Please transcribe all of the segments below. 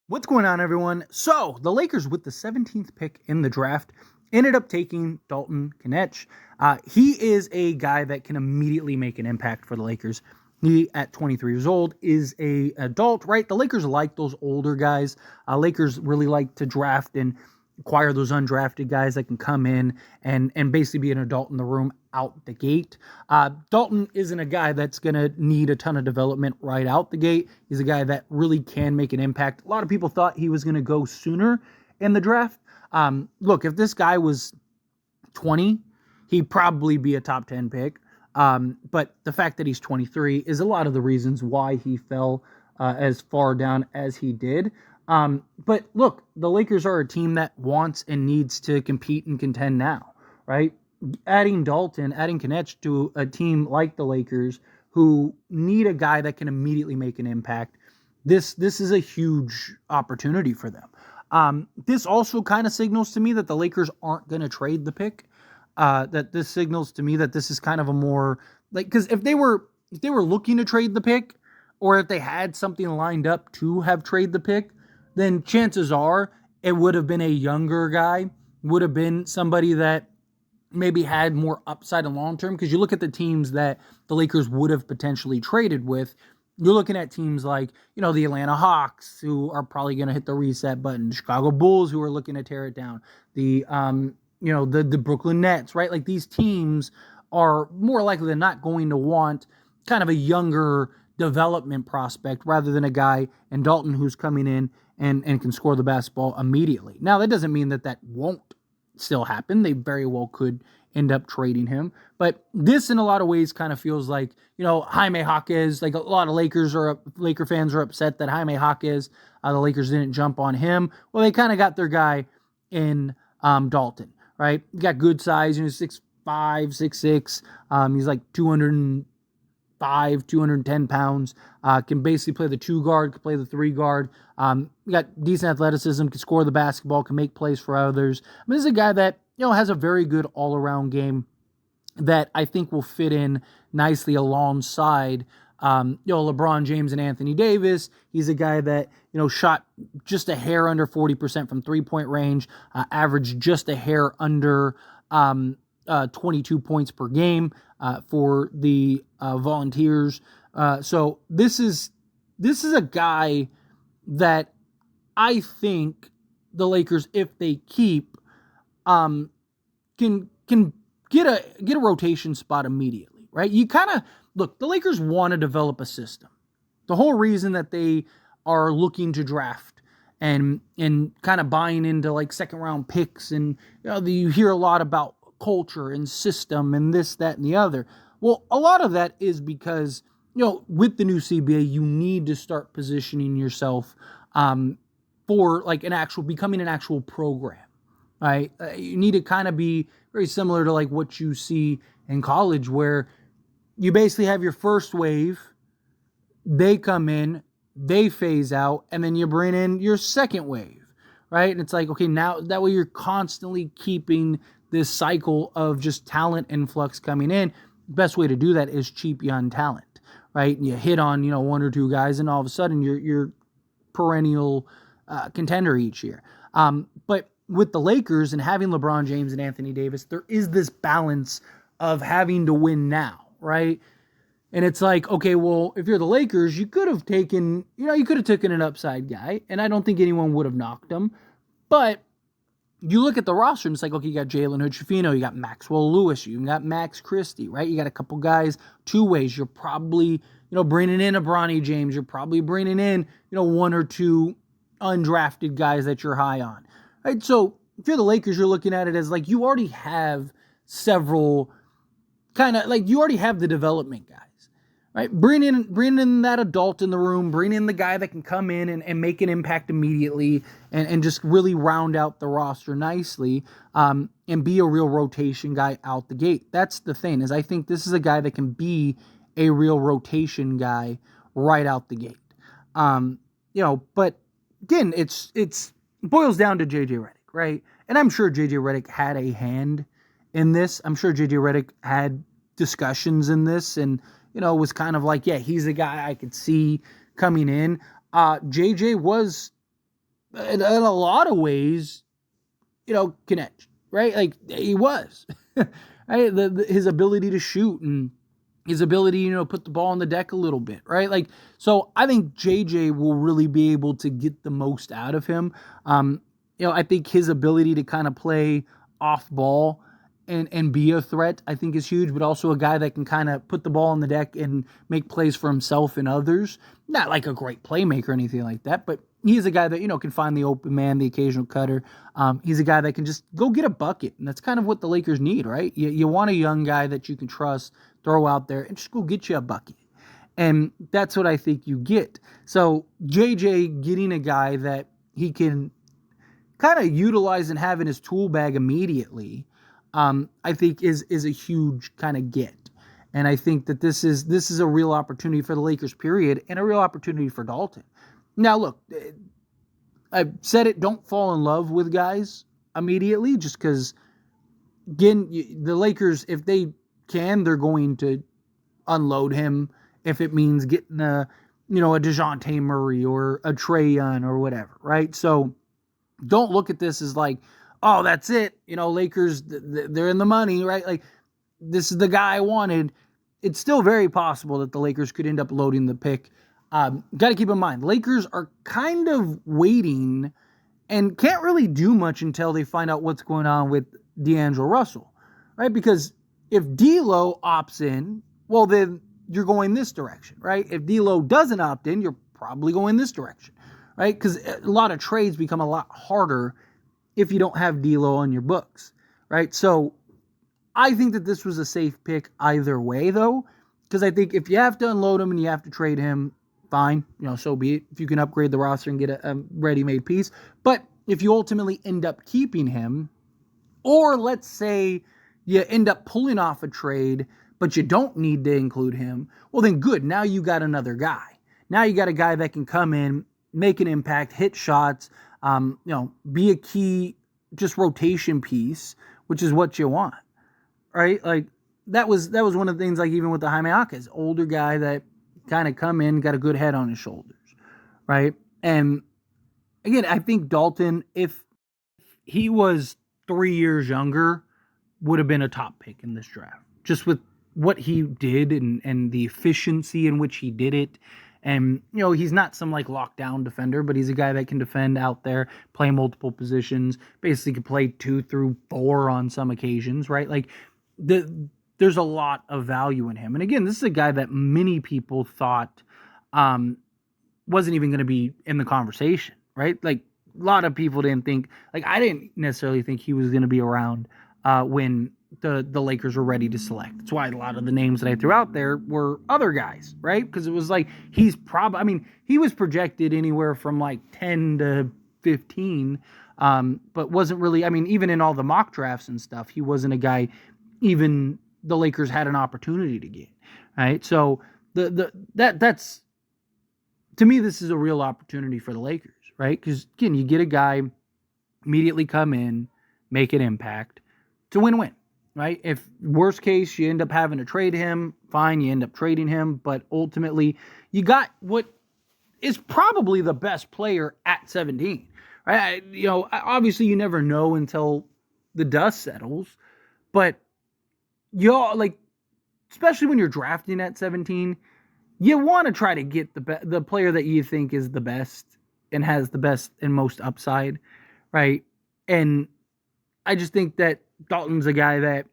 What's going on, everyone? So, the Lakers, with the 17th pick in the draft, ended up taking Dalton Knecht. He is a guy that can immediately make an impact for the Lakers. He, at 23 years old, is a adult, right? The Lakers like those older guys. Lakers really like to draft and acquire those undrafted guys that can come in and basically be an adult in the room out the gate. Dalton isn't a guy that's going to need a ton of development right out the gate. He's a guy that really can make an impact. A lot of people thought he was going to go sooner in the draft. Look, if this guy was 20, he'd probably be a top 10 pick. But the fact that he's 23 is a lot of the reasons why he fell as far down as he did. But look, the Lakers are a team that wants and needs to compete and contend now, right? Adding Knecht to a team like the Lakers who need a guy that can immediately make an impact. This is a huge opportunity for them. This also kind of signals to me that the Lakers aren't going to trade the pick. That this signals to me that this is kind of a more because if they were looking to trade the pick, or if they had something lined up to have trade the pick, then chances are it would have been a younger guy, would have been somebody that maybe had more upside in long term. Because you look at the teams that the Lakers would have potentially traded with, you're looking at teams like, the Atlanta Hawks, who are probably going to hit the reset button, the Chicago Bulls, who are looking to tear it down, the Brooklyn Nets, right? Like, these teams are more likely than not going to want kind of a younger development prospect rather than a guy in Dalton who's coming in and can score the basketball immediately. Now, that doesn't mean that won't still happen. They very well could end up trading him. But this, in a lot of ways, kind of feels like, Jaime Jaquez, like a lot of Laker fans are upset that Jaime Jaquez, the Lakers didn't jump on him. Well, they kind of got their guy in Dalton, right? He got good size, 6'5", 6'6". He's like 210 pounds, can basically play the 2 guard, can play the 3 guard. Got decent athleticism, can score the basketball, can make plays for others. This is a guy that, has a very good all-around game that I think will fit in nicely alongside, LeBron James and Anthony Davis. He's a guy that, shot just a hair under 40% from 3-point range, averaged just a hair under 22 points per game for the Volunteers. So this is a guy that I think the Lakers, if they keep, can get a rotation spot immediately, right? You kind of look, the Lakers want to develop a system. The whole reason that they are looking to draft and kind of buying into like second round picks, and you hear a lot about culture and system and this, that, and the other. Well, a lot of that is because, with the new CBA, you need to start positioning yourself for like becoming an actual program, right? You need to kind of be very similar to like what you see in college, where you basically have your first wave, they come in, they phase out, and then you bring in your second wave, right? And it's like, okay, now that way you're constantly keeping this cycle of just talent influx coming in. Best way to do that is cheap young talent, right? And you hit on, 1 or 2 guys, and all of a sudden you're perennial contender each year. But with the Lakers and having LeBron James and Anthony Davis, there is this balance of having to win now, right? And it's like, okay, well, if you're the Lakers, you could have taken an upside guy, and I don't think anyone would have knocked him. But you look at the roster, and it's like, okay, you got Jalen Hood-Schifino, you got Maxwell Lewis, you got Max Christie, right? You got a couple guys, 2 ways. You're probably, bringing in a Bronny James. You're probably bringing in, 1 or 2 undrafted guys that you're high on, right? So if you're the Lakers, you're looking at it as like you already have several you already have the development guys, right? Bring in that adult in the room, bring in the guy that can come in and make an impact immediately and just really round out the roster nicely, and be a real rotation guy out the gate. That's the thing, is I think this is a guy that can be a real rotation guy right out the gate. But again, it boils down to JJ Redick, right? And I'm sure JJ Redick had a hand in this. I'm sure JJ Redick had discussions in this and, was kind of like, yeah, he's the guy I could see coming in. JJ was in a lot of ways, Knecht, right? Like, he was. Right? His ability to shoot and his ability, put the ball on the deck a little bit, right? Like, so I think JJ will really be able to get the most out of him. I think his ability to kind of play off ball and be a threat, I think, is huge, but also a guy that can kind of put the ball on the deck and make plays for himself and others. Not like a great playmaker or anything like that, but he's a guy that, can find the open man, the occasional cutter. He's a guy that can just go get a bucket, and that's kind of what the Lakers need, right? You want a young guy that you can trust, throw out there, and just go get you a bucket. And that's what I think you get. So JJ getting a guy that he can kind of utilize and have in his tool bag immediately, I think is a huge kind of get. And I think that this is a real opportunity for the Lakers, period, and a real opportunity for Dalton. Now, look, I've said it, don't fall in love with guys immediately, just because, again, the Lakers, if they can, they're going to unload him if it means getting a DeJounte Murray or a Trae Young or whatever, right? So don't look at this as like, oh, that's it. Lakers, they're in the money, right? Like, this is the guy I wanted. It's still very possible that the Lakers could end up loading the pick. Got to keep in mind, Lakers are kind of waiting and can't really do much until they find out what's going on with D'Angelo Russell, right? Because if D'Lo opts in, well, then you're going this direction, right? If D'Lo doesn't opt in, you're probably going this direction, right? Because a lot of trades become a lot harder if you don't have D'Lo on your books, right? So I think that this was a safe pick either way, though, because I think if you have to unload him and you have to trade him, fine, so be it. If you can upgrade the roster and get a ready-made piece. But if you ultimately end up keeping him, or let's say you end up pulling off a trade, but you don't need to include him, well, then good. Now you got another guy. Now you got a guy that can come in, make an impact, hit shots, be a key just rotation piece, which is what you want, right? Like, that was one of the things, like, even with the Jaime Jaquez, older guy that kind of come in, got a good head on his shoulders, right? And again, I think Dalton, if he was 3 years younger, would have been a top pick in this draft, just with what he did and the efficiency in which he did it. And, he's not some like lockdown defender, but he's a guy that can defend out there, play multiple positions, basically can play 2 through 4 on some occasions, right? Like, there's a lot of value in him. And again, this is a guy that many people thought wasn't even going to be in the conversation, right? Like, a lot of people didn't think, like, I didn't necessarily think he was going to be around when the Lakers were ready to select. That's why a lot of the names that I threw out there were other guys, right? Because it was like, he was projected anywhere from like 10 to 15, but wasn't really, even in all the mock drafts and stuff, he wasn't a guy even the Lakers had an opportunity to get, right? So that's, to me, this is a real opportunity for the Lakers, right? Because, again, you get a guy, immediately come in, make an impact. It's a win-win, right? If worst case, you end up having to trade him, fine, you end up trading him, but ultimately, you got what is probably the best player at 17, right? Obviously, you never know until the dust settles, but especially when you're drafting at 17, you want to try to get the player that you think is the best and has the best and most upside, right? And I just think that Dalton's a guy that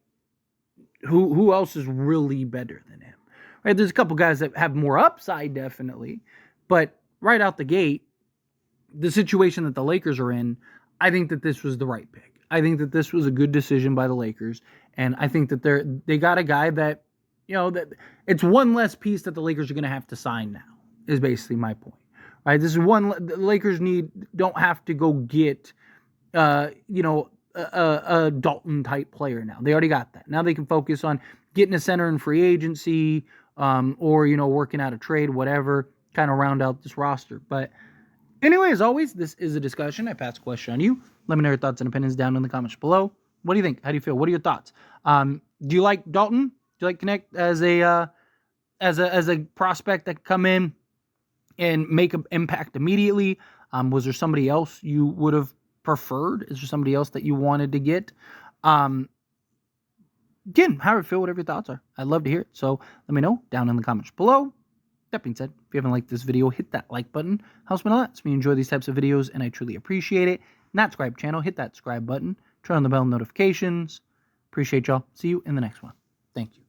who else is really better than him, right? There's a couple guys that have more upside, definitely, but right out the gate, the situation that the Lakers are in, I think that this was the right pick. I think that this was a good decision by the Lakers, and I think that they got a guy that, that it's one less piece that the Lakers are going to have to sign now, is basically my point. Right? This is the Lakers don't have to go get, a Dalton type player now. They already got that. Now they can focus on getting a center in free agency, or working out a trade, whatever, kind of round out this roster. But anyway, as always, this is a discussion. I pass a question on you. Let me know your thoughts and opinions down in the comments below. What do you think? How do you feel? What are your thoughts? Do you like Dalton? Do you like Knecht as a prospect that can come in and make an impact immediately? Was there somebody else you would have preferred? Is there somebody else that you wanted to get? Again, how you feel, whatever your thoughts are. I'd love to hear it. So let me know down in the comments below. That being said, if you haven't liked this video, hit that like button. Helps me a lot. It's me enjoy these types of videos, and I truly appreciate it. Not subscribe channel, hit that subscribe button. Turn on the bell notifications. Appreciate y'all. See you in the next one. Thank you.